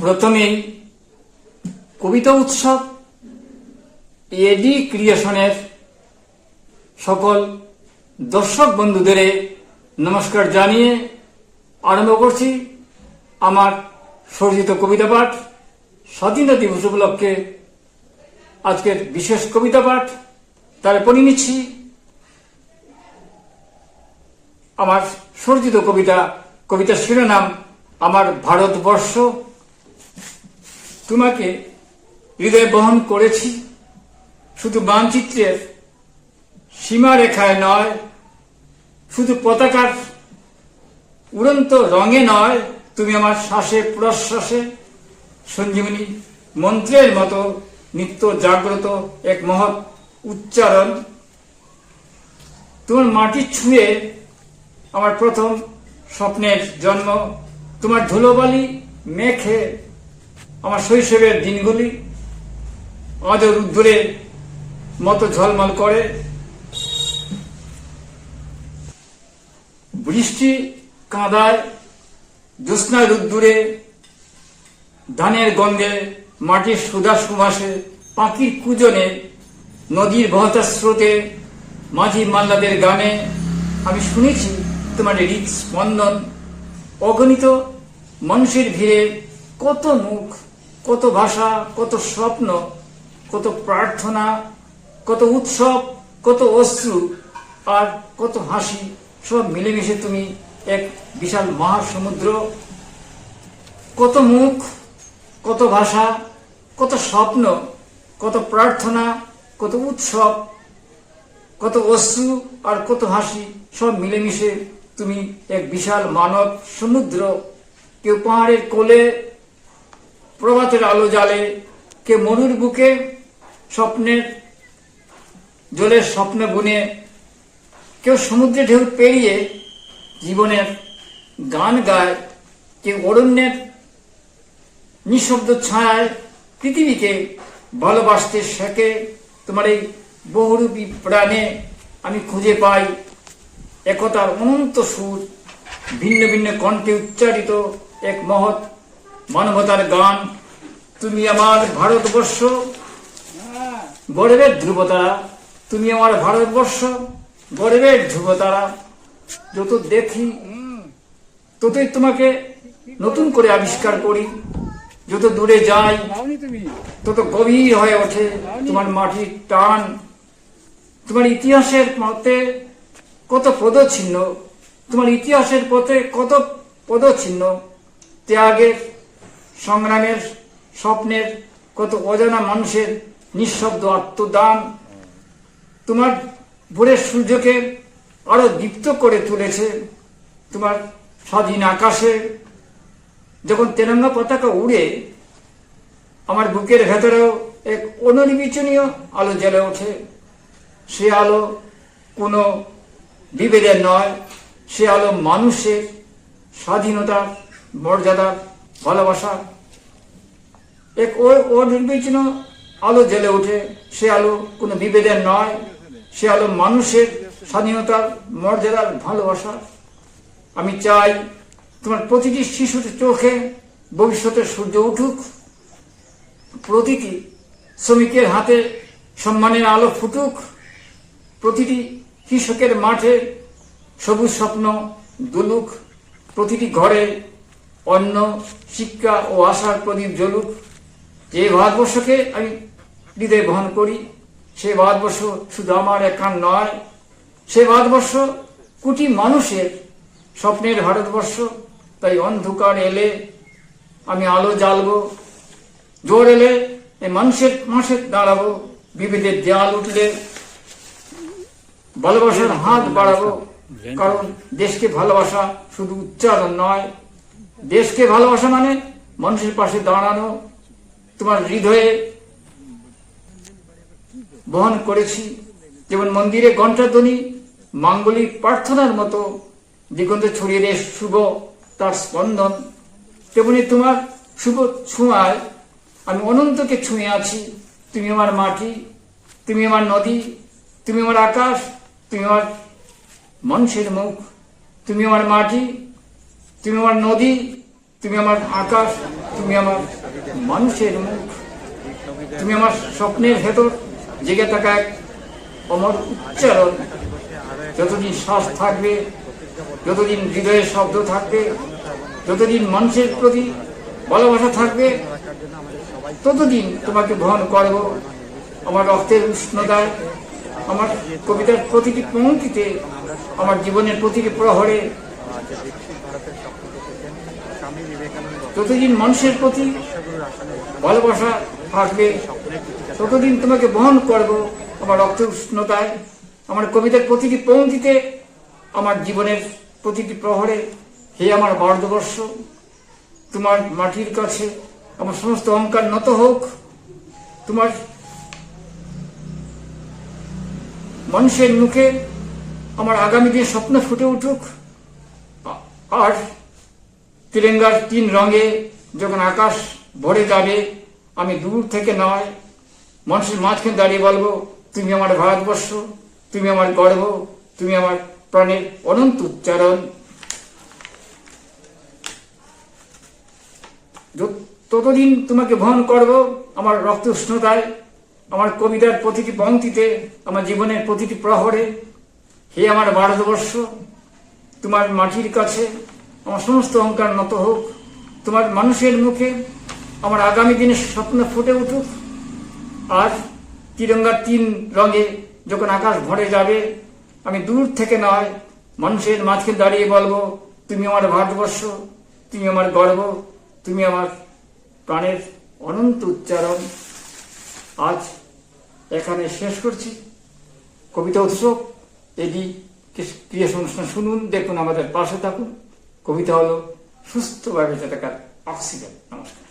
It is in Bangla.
প্রথমেই কবিতা উৎসব এডি ক্রিয়েশনের সকল দর্শক বন্ধুদের নমস্কার জানিয়ে আরম্ভ করছি আমার সরচিত কবিতা পাঠ। স্বাধীনতা দিবস উপলক্ষে আজকের বিশেষ কবিতা পাঠ তার পড়ে নিচ্ছি। আমার সরচিত কবিতার শিরোনাম আমার ভারতবর্ষ। তোমাকে হৃদয়ে বহন করেছি, শুধু মানচিত্রের সীমারেখায় নয়, শুধু পতাকার উড়ন্ত রঙে নয়, তুমি আমার শ্বাসে প্রশ্বাসে সঞ্জীবনী মন্ত্রের মতো নিত্য জাগ্রত এক মহৎ উচ্চারণ। তোমার মাটি ছুঁয়ে আমার প্রথম স্বপ্নের জন্ম, তোমার ধুলোবালি মেখে আমার শৈশবের দিনগুলি আজও রুদ্ধের মতো ঝলমল করে। বৃষ্টি কাঁদায়, জ্যোৎস্নায় রুদ্ধুরে, ধানের গন্ধে, মাটির সুধা সুবাসে, পাখির কুজনে, নদীর বহতা স্রোতে, মাঝি মাল্লাদের গানে আমি শুনেছি তোমার হৃদ স্পন্দন। অগণিত মানুষের ভিড়ে কত মুখ, কত ভাষা, কত স্বপ্ন, কত প্রার্থনা, কত উৎসব, কত অশ্রু আর কত হাসি, সব মিলেমিশে তুমি এক বিশাল মহাসমুদ্র। কত মুখ, কত ভাষা, কত স্বপ্ন, কত প্রার্থনা, কত উৎসব, কত অশ্রু আর কত হাসি, সব মিলেমিশে তুমি এক বিশাল মানব সমুদ্র। কেউ পাহাড়ের কোলে প্রভাতের আলো জ্বালে, কেউ মরুর বুকে স্বপ্নের জলের স্বপ্ন বুনে, কেউ সমুদ্রে ঢেউ পেরিয়ে জীবনের গান গায়, কেউ অরণ্যের নিঃশব্দ ছায়ায় পৃথিবীকে ভালোবাসতে শেখে। তোমার এই বহুরূপী প্রাণে আমি খুঁজে পাই একতার অনন্ত সুর, ভিন্ন ভিন্ন কণ্ঠে উচ্চারিত এক মহৎ মানবতার গান। তুমি আমার ভারতবর্ষ, গর্বের ধ্রুবতারা। তুমি আমার ভারতবর্ষ, গর্বের ধ্রুবতারা। যত দেখি ততই তোমাকে নতুন করে আবিষ্কার করি, যত দূরে যাই তত গভীর হয়ে ওঠে তোমার মাটির টান। তোমার ইতিহাসের পথে কত পদচিহ্ন, তোমার ইতিহাসের পথে কত পদচিহ্ন, ত্যাগের, সংগ্রামের, স্বপ্নের, কত অজানা মানুষের নিঃশব্দ আত্মদান। তোমার ভোরের সূর্যকে আরো দীপ্ত করে তুলেছে তোমার স্বাধীন আকাশে। যখন তেরঙ্গা পতাকা উড়ে, আমার বুকের ভেতরেও এক অনির্বচনীয় আলো জ্বলে ওঠে। সে আলো কোনো বিভেদের নয়, সে আলো মানুষের স্বাধীনতার, মর্যাদার, ভালোবাসার এক অনির্বচনীয় আলো জ্বলে ওঠে। সে আলো কোনো বিভেদের নয়, সে আলো মানুষের স্বাধীনতার, মর্যাদার, ভালোবাসার। আমি চাই তোমার প্রতিটি শিশুর চোখে ভবিষ্যতের সূর্য উঠুক, প্রতিটি শ্রমিকের হাতে সম্মানের আলো ফুটুক, প্রতিটি কৃষকের মাঠে সবুজ স্বপ্ন দুলুক, প্রতিটি ঘরে অন্ন, শিক্ষা ও আশার প্রদীপ জ্বলুক। যে ভারতবর্ষকে আমি হৃদয়ে বহন করি, সে ভারতবর্ষ শুধু আমার একার নয়, সে ভারতবর্ষ কোটি মানুষের স্বপ্নের ভারতবর্ষ। তাই অন্ধকার এলে আমি আলো জ্বালবো, জোর এলে মানুষের পাশে দাঁড়াবো, বিভেদের দেয়াল উঠলে ভালোবাসার হাত বাড়াবো। কারণ দেশকে ভালোবাসা শুধু উচ্চারণ নয়, দেশকে ভালোবাসা মানে মানুষের পাশে দাঁড়ানো। তোমার হৃদয়ে বহন করেছি যেমন মন্দিরে ঘণ্টাধ্বনি মাঙ্গলিক প্রার্থনার মতো দিগন্তে ছড়িয়ে দেয় শুভ তার স্পন্দন, তেমনি তোমার শুভ ছোঁয়ায় আমি অনন্তকে ছুঁয়ে আছি। তুমি আমার মাটি, তুমি আমার নদী, তুমি আমার আকাশ, তুমি আমার মানুষের মুখ। তুমি আমার মাটি, তুমি আমার নদী, তুমি আমার আকাশ, তুমি আমার মানুষের মুখ, তুমি আমার স্বপ্নের ভেতর জেগে থাকা এক অমর উচ্চারণ। যতদিন শ্বাস থাকবে, যতদিন হৃদয়ের শব্দ থাকবে, যতদিন মানুষের প্রতি ভালোবাসা থাকবে, ততদিন তোমাকে বহন করব আমার রক্তের উষ্ণতায়, আমার কবিতার প্রতিটি পংক্তিতে, আমার জীবনের প্রতিটি প্রহরে। যতদিন মানুষের প্রতি ভালোবাসা থাকবে, ততদিন তোমাকে বহন করব আমার রক্তের উষ্ণতায়, আমার কবিতার প্রতিটি পংক্তিতে, আমার জীবনের প্রতিটি প্রহরে। হে আমার ভারতবর্ষ, তোমার মাটির কাছে আমার সমস্ত অহংকার নত হোক, তোমার মানুষের মুখে আমার আগামী দিনের স্বপ্ন ফুটে উঠুক। আর তিরঙ্গার 3 রঙে যখন আকাশ ভরে যাবে, আমি দূর থেকে নয়, মানুষের মাঝখানে দাঁড়িয়ে বলবো, তুমি আমার ভারতবর্ষ, তুমি আমার গর্ব, তুমি আমার প্রাণের অনন্ত উচ্চারণ। ততদিন তোমাকে বহন করব আমার রক্ত উষ্ণতায়, আমার কবিতার প্রতিটি পংক্তিতে, আমার জীবনের প্রতিটি প্রহরে। হে আমার ভারতবর্ষ, তোমার মাটির কাছে আমার সমস্ত অহংকার নত হোক, তোমার মানুষের মুখে আমার আগামী দিনের স্বপ্ন ফুটে উঠুক। আর তিরঙ্গার 3 রঙে যখন আকাশ ভরে যাবে, আমি দূর থেকে নয়, মানুষের মাঝখানে দাঁড়িয়ে বলবো, তুমি আমার ভারতবর্ষ, তুমি আমার গর্ব, তুমি আমার প্রাণের অনন্ত উচ্চারণ। আজ এখানে শেষ করছি কবিতা উৎসব। এটি ক্রিয়েশন অনুষ্ঠান শুনুন, দেখুন, আমাদের পাশে থাকুন। কবিতা হলো সুস্থভাবে বেঁচে থাকার অক্সিজেন। নমস্কার।